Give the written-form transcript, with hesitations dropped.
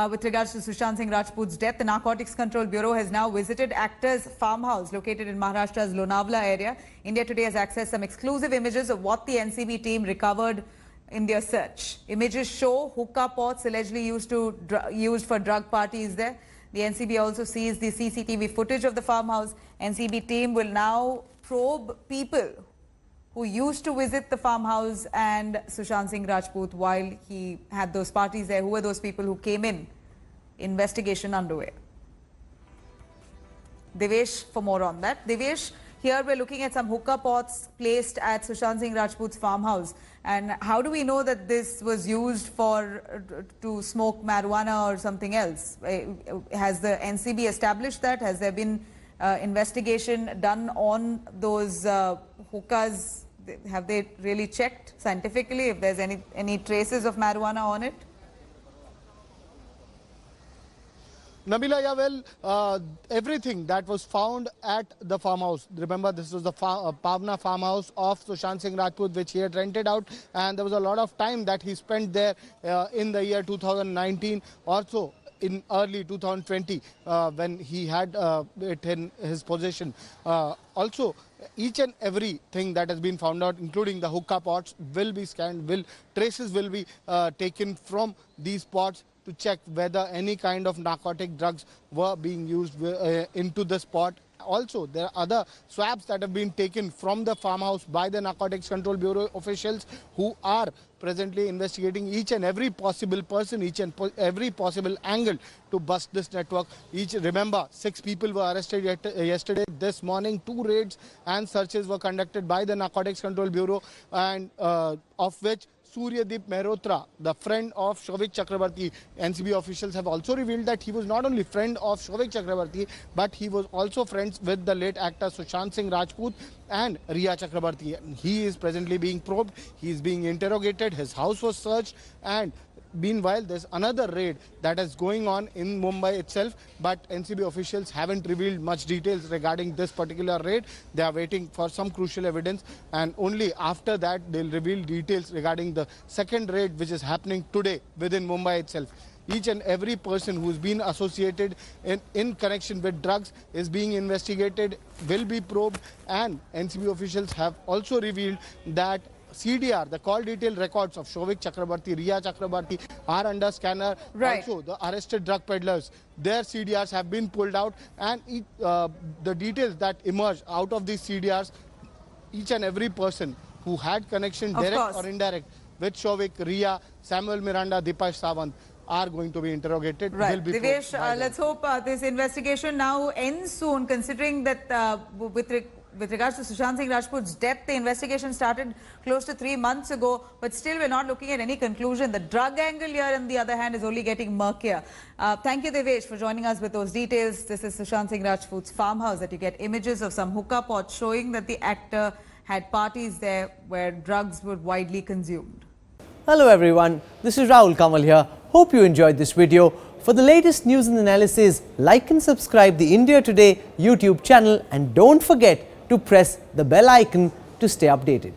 with regards to Sushant Singh Rajput's death. The Narcotics Control Bureau has now visited actor's farmhouse located in Maharashtra's Lonavala area. India Today has accessed some exclusive images of what the NCB team recovered in their search. Images show hookah pots allegedly used for drug parties there. The NCB also sees the CCTV footage of the farmhouse. NCB team will now probe people who used to visit the farmhouse and Sushant Singh Rajput while he had those parties there. Who were those people who came in? Investigation underway. Devesh for more on that. Devesh, here we're looking at some hookah pots placed at Sushant Singh Rajput's farmhouse. And how do we know that this was used to smoke marijuana or something else? Has the NCB established that? Has there been investigation done on those hookahs? Have they really checked scientifically if there's any traces of marijuana on it? Nabila, yeah, well, everything that was found at the farmhouse, remember this was the Pavna farmhouse of Sushant Singh Rajput, which he had rented out, and there was a lot of time that he spent there in the year 2019, also in early 2020 when he had it in his possession. Also, each and everything that has been found out, including the hookah pots, will be scanned, traces will be taken from these pots to check whether any kind of narcotic drugs were being used into the spot. Also, there are other swabs that have been taken from the farmhouse by the Narcotics Control Bureau officials who are presently investigating each and every possible person, each and every possible angle to bust this network. Remember, 6 people were arrested yesterday. This morning, 2 raids and searches were conducted by the Narcotics Control Bureau, and of which Suryadeep Mehrotra, the friend of Souvik Chakrabarti, NCB officials have also revealed that he was not only friend of Souvik Chakrabarti, but he was also friends with the late actor Sushant Singh Rajput and Riya Chakrabarti. He is presently being probed, he is being interrogated, his house was searched, and meanwhile, there's another raid that is going on in Mumbai itself, but NCB officials haven't revealed much details regarding this particular raid. They are waiting for some crucial evidence, and only after that they'll reveal details regarding the second raid which is happening today within Mumbai itself. Each and every person who's been associated in connection with drugs is being investigated, will be probed, and NCB officials have also revealed that CDR, the call detail records of Souvik Chakrabarti, Riya Chakrabarti are under scanner. Right. Also, the arrested drug peddlers, their CDRs have been pulled out, and the details that emerge out of these CDRs, each and every person who had connection, direct or indirect, with Souvik, Riya, Samuel Miranda, Dipesh Sawant, are going to be interrogated. Right. Devesh, let's hope this investigation now ends soon, considering that with regards to Sushant Singh Rajput's death, the investigation started close to 3 months ago, but still we're not looking at any conclusion. The drug angle here, on the other hand, is only getting murkier. Thank you, Devesh, for joining us with those details. This is Sushant Singh Rajput's farmhouse that you get images of some hookah pots showing that the actor had parties there where drugs were widely consumed. Hello everyone, this is Rahul Kamal here. Hope you enjoyed this video. For the latest news and analysis, like and subscribe the India Today YouTube channel, and don't forget to press the bell icon to stay updated.